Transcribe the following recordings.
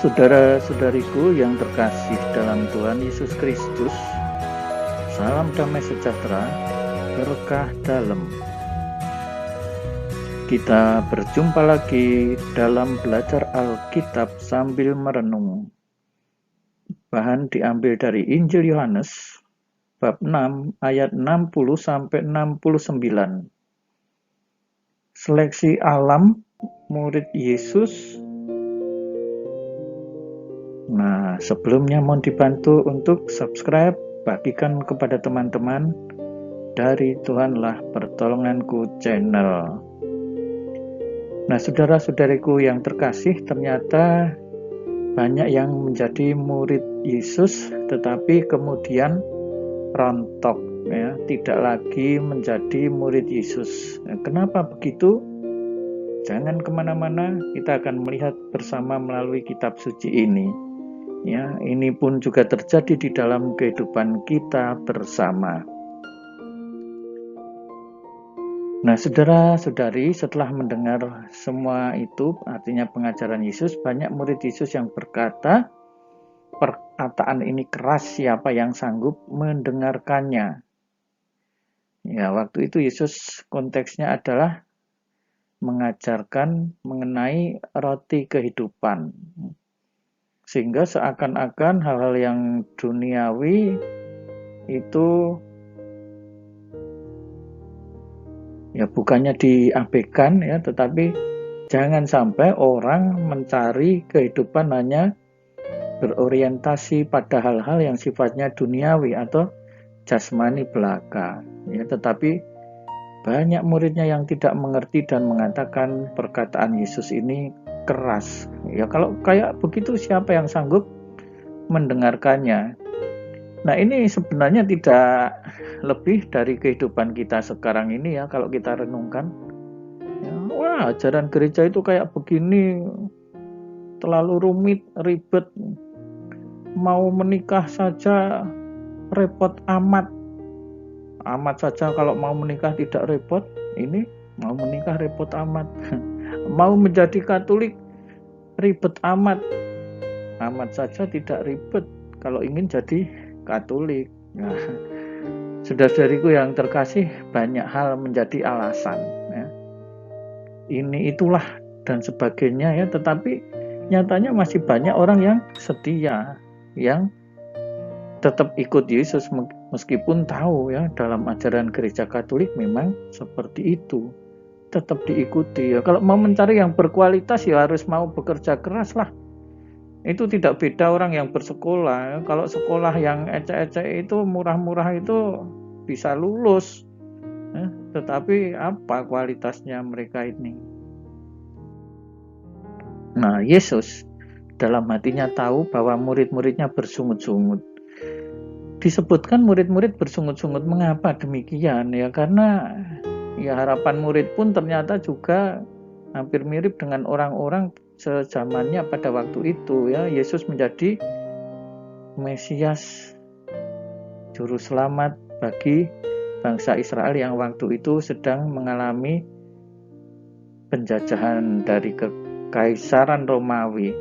Saudara-saudariku yang terkasih dalam Tuhan Yesus Kristus, salam damai sejahtera, berkah dalam. Kita berjumpa lagi dalam belajar Alkitab sambil merenung. Bahan diambil dari Injil Yohanes, bab 6 ayat 60-69. Seleksi alam murid Yesus. Nah, sebelumnya mohon dibantu untuk subscribe, bagikan kepada teman-teman dari Tuhanlah Pertolonganku channel. Nah, saudara-saudariku yang terkasih, ternyata banyak yang menjadi murid Yesus tetapi kemudian rontok, ya, tidak lagi menjadi murid Yesus. Nah, kenapa begitu? Jangan kemana-mana, kita akan melihat bersama melalui kitab suci ini. Ya, ini pun juga terjadi di dalam kehidupan kita bersama. Nah, saudara-saudari, setelah mendengar semua itu, artinya pengajaran Yesus, banyak murid Yesus yang berkata, perkataan ini keras, siapa yang sanggup mendengarkannya? Ya, waktu itu Yesus konteksnya adalah mengajarkan mengenai roti kehidupan. Sehingga seakan-akan hal-hal yang duniawi itu ya bukannya diabaikan, ya, tetapi jangan sampai orang mencari kehidupan hanya berorientasi pada hal-hal yang sifatnya duniawi atau jasmani belaka, ya, tetapi banyak muridnya yang tidak mengerti dan mengatakan perkataan Yesus ini keras. Ya, kalau kayak begitu siapa yang sanggup mendengarkannya? Nah, ini sebenarnya tidak lebih dari kehidupan kita sekarang ini, ya, kalau kita renungkan. Ya, wah, ajaran gereja itu kayak begini, terlalu rumit, ribet. Mau menikah saja repot amat. Amat saja kalau mau menikah tidak repot. Ini mau menikah repot amat. Mau menjadi Katolik ribet amat. Amat saja tidak ribet kalau ingin jadi Katolik. Nah, saudara-saudariku yang terkasih, banyak hal menjadi alasan, ya. Ini itulah dan sebagainya, ya, tetapi nyatanya masih banyak orang yang setia, yang tetap ikut Yesus meskipun tahu, ya, dalam ajaran gereja Katolik memang seperti itu. Tetap diikuti, ya. Kalau mau mencari yang berkualitas ya harus mau bekerja keras lah. Itu tidak beda orang yang bersekolah, ya. Kalau sekolah yang ecek-ecek itu murah-murah itu bisa lulus, ya. Tetapi apa kualitasnya mereka ini? Nah, Yesus dalam hatinya tahu bahwa murid-muridnya bersungut-sungut. Disebutkan murid-murid bersungut-sungut. Mengapa demikian? Ya karena ya harapan murid pun ternyata juga hampir mirip dengan orang-orang sezamannya pada waktu itu, ya. Yesus menjadi Mesias, juru selamat bagi bangsa Israel yang waktu itu sedang mengalami penjajahan dari kekaisaran Romawi.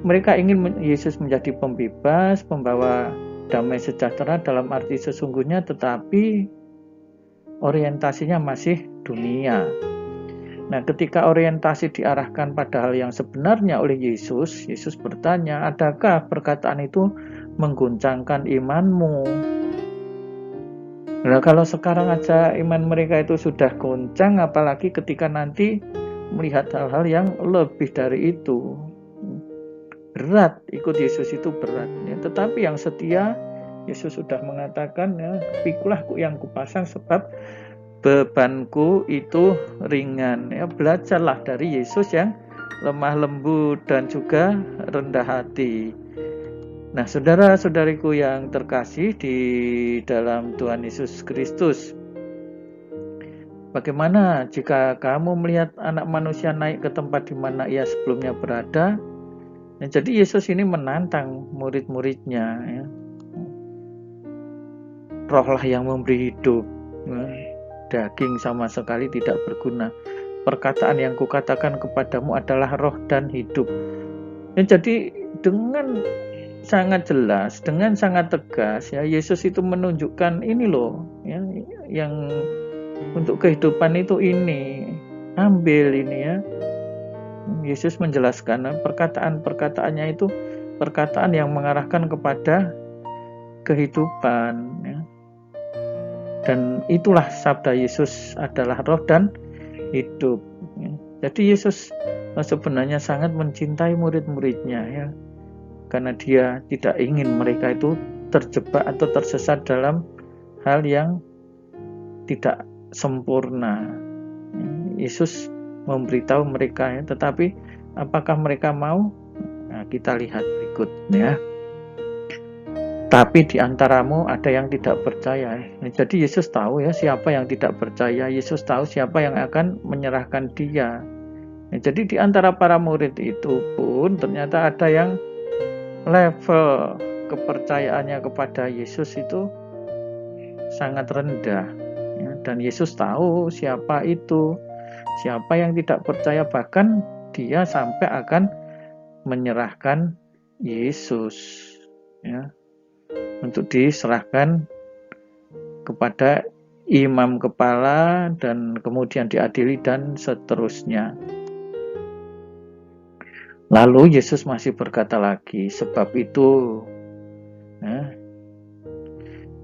Mereka ingin Yesus menjadi pembebas, pembawa damai sejahtera dalam arti sesungguhnya, tetapi orientasinya masih dunia. Nah, ketika orientasi diarahkan pada hal yang sebenarnya oleh Yesus, Yesus bertanya, adakah perkataan itu mengguncangkan imanmu? Nah, kalau sekarang aja iman mereka itu sudah goncang, apalagi ketika nanti melihat hal-hal yang lebih dari itu. Berat, ikut Yesus itu berat, ya. Tetapi yang setia, Yesus sudah mengatakan, ya, pikulah yang kupasang sebab bebanku itu ringan, ya. Belajarlah dari Yesus yang lemah lembut dan juga rendah hati. Nah, saudara-saudariku yang terkasih di dalam Tuhan Yesus Kristus, bagaimana jika kamu melihat anak manusia naik ke tempat di mana ia sebelumnya berada? Nah, jadi Yesus ini menantang murid-muridnya, ya. Rohlah yang memberi hidup, ya. Daging sama sekali tidak berguna. Perkataan yang kukatakan kepadamu adalah roh dan hidup. Ya, jadi dengan sangat jelas, dengan sangat tegas ya, Yesus itu menunjukkan ini loh ya, yang untuk kehidupan itu ini, ambil ini ya. Yesus menjelaskan perkataan-perkataannya itu perkataan yang mengarahkan kepada kehidupan ya. Dan itulah sabda Yesus adalah roh dan hidup ya. Jadi Yesus sebenarnya sangat mencintai murid-muridnya ya, karena dia tidak ingin mereka itu terjebak atau tersesat dalam hal yang tidak sempurna. Yesus memberitahu mereka ya, tetapi apakah mereka mau? Nah, kita lihat berikutnya. Tapi di antaramu ada yang tidak percaya. Nah, jadi Yesus tahu ya siapa yang tidak percaya. Yesus tahu siapa yang akan menyerahkan dia. Nah, jadi di antara para murid itu pun ternyata ada yang level kepercayaannya kepada Yesus itu sangat rendah ya, dan Yesus tahu siapa itu, siapa yang tidak percaya, bahkan dia sampai akan menyerahkan Yesus ya, untuk diserahkan kepada imam kepala dan kemudian diadili dan seterusnya. Lalu Yesus masih berkata lagi, sebab itu ya,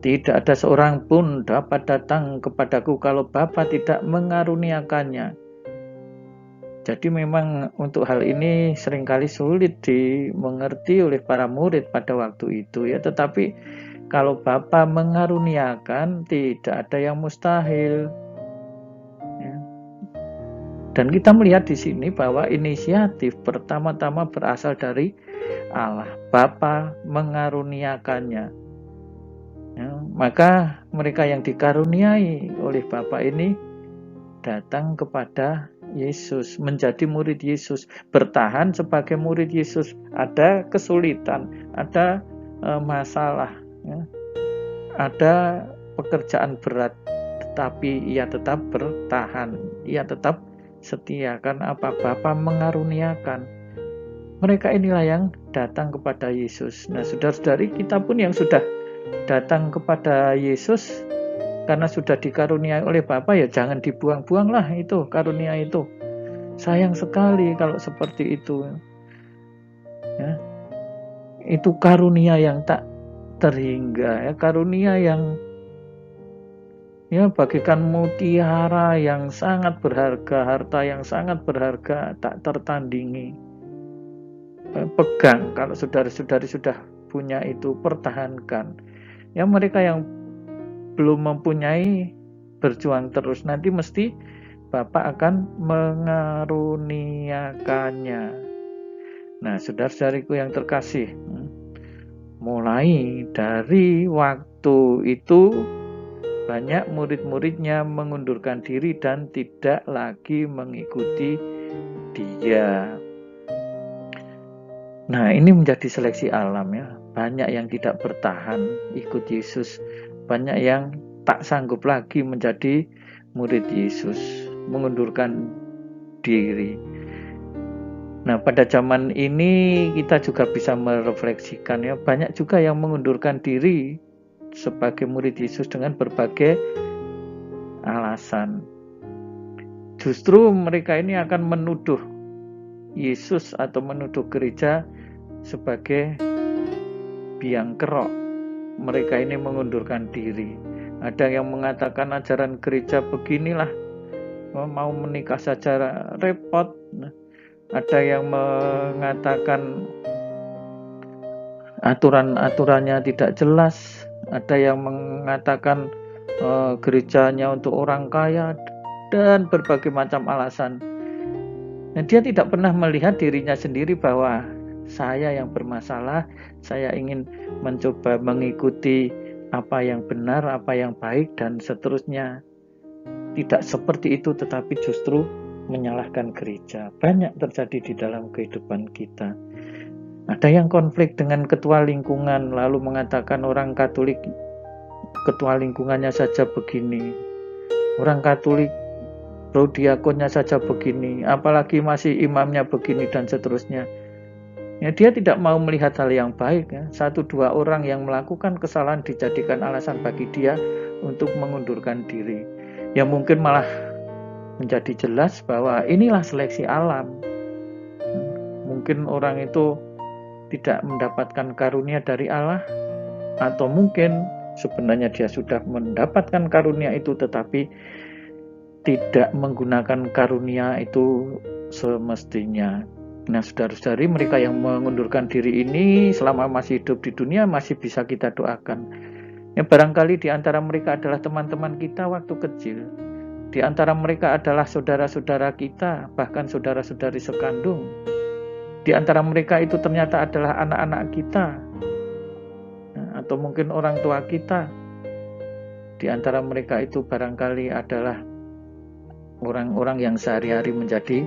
tidak ada seorang pun dapat datang kepadaku kalau Bapa tidak mengaruniakannya. Jadi memang untuk hal ini seringkali sulit dimengerti oleh para murid pada waktu itu ya. Tetapi kalau Bapa mengaruniakan, tidak ada yang mustahil. Ya. Dan kita melihat di sini bahwa inisiatif pertama-tama berasal dari Allah. Bapa mengaruniakannya. Ya, maka mereka yang dikaruniai oleh Bapa ini datang kepada Yesus, menjadi murid Yesus, bertahan sebagai murid Yesus. Ada kesulitan, ada masalah, ya, ada pekerjaan berat, tetapi ia tetap bertahan, ia tetap setia. Karena apa? Bapa mengaruniakan. Mereka inilah yang datang kepada Yesus. Nah, saudara-saudari, kita pun yang sudah datang kepada Yesus karena sudah dikaruniai oleh Bapa, ya jangan dibuang-buanglah itu karunia itu. Sayang sekali kalau seperti itu ya. Itu karunia yang tak terhingga ya, karunia yang ya bagaikan mutiara yang sangat berharga, harta yang sangat berharga, tak tertandingi. Pegang, kalau saudara-saudari sudah punya itu, pertahankan. Ya, mereka yang belum mempunyai, berjuang terus, nanti mesti Bapak akan mengaruniakannya. Nah, saudara-saudariku yang terkasih, mulai dari waktu itu banyak murid-muridnya mengundurkan diri dan tidak lagi mengikuti dia. Nah, ini menjadi seleksi alam ya. Banyak yang tidak bertahan ikut Yesus, banyak yang tak sanggup lagi menjadi murid Yesus, mengundurkan diri. Nah, pada zaman ini kita juga bisa merefleksikan ya, banyak juga yang mengundurkan diri sebagai murid Yesus dengan berbagai alasan. Justru mereka ini akan menuduh Yesus atau menuduh gereja sebagai biang kerok. Mereka ini mengundurkan diri. Ada yang mengatakan ajaran gereja beginilah, mau menikah saja repot. Ada yang mengatakan aturan-aturannya tidak jelas. Ada yang mengatakan gerejanya untuk orang kaya, dan berbagai macam alasan. Nah, dia tidak pernah melihat dirinya sendiri bahwa saya yang bermasalah, saya ingin mencoba mengikuti apa yang benar, apa yang baik, dan seterusnya. Tidak seperti itu, tetapi justru menyalahkan gereja. Banyak terjadi di dalam kehidupan kita. Ada yang konflik dengan ketua lingkungan, lalu mengatakan orang Katolik, ketua lingkungannya saja begini. Orang Katolik, prodiakonnya saja begini, apalagi masih imamnya begini, dan seterusnya. Ya, dia tidak mau melihat hal yang baik. Ya. 1-2 orang yang melakukan kesalahan dijadikan alasan bagi dia untuk mengundurkan diri. Ya mungkin malah menjadi jelas bahwa inilah seleksi alam. Mungkin orang itu tidak mendapatkan karunia dari Allah, atau mungkin sebenarnya dia sudah mendapatkan karunia itu tetapi tidak menggunakan karunia itu semestinya. Nah, saudara-saudari, mereka yang mengundurkan diri ini selama masih hidup di dunia masih bisa kita doakan. Ya, barangkali di antara mereka adalah teman-teman kita waktu kecil. Di antara mereka adalah saudara-saudara kita, bahkan saudara-saudari sekandung. Di antara mereka itu ternyata adalah anak-anak kita, atau mungkin orang tua kita. Di antara mereka itu barangkali adalah orang-orang yang sehari-hari menjadi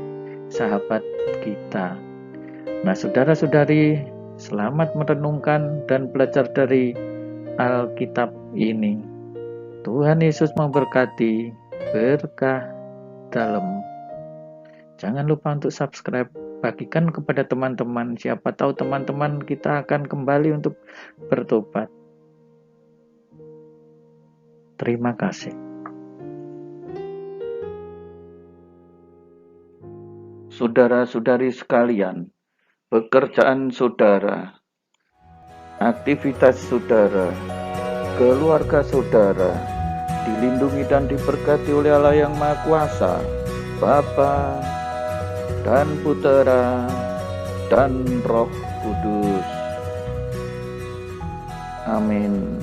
sahabat kita. Nah, saudara-saudari, selamat merenungkan dan belajar dari Alkitab ini. Tuhan Yesus memberkati, berkah dalam. Jangan lupa untuk subscribe, bagikan kepada teman-teman. Siapa tahu teman-teman kita akan kembali untuk bertobat. Terima kasih. Saudara-saudari sekalian, pekerjaan saudara, aktivitas saudara, keluarga saudara dilindungi dan diberkati oleh Allah yang Maha Kuasa, Bapa dan Putera dan Roh Kudus. Amin.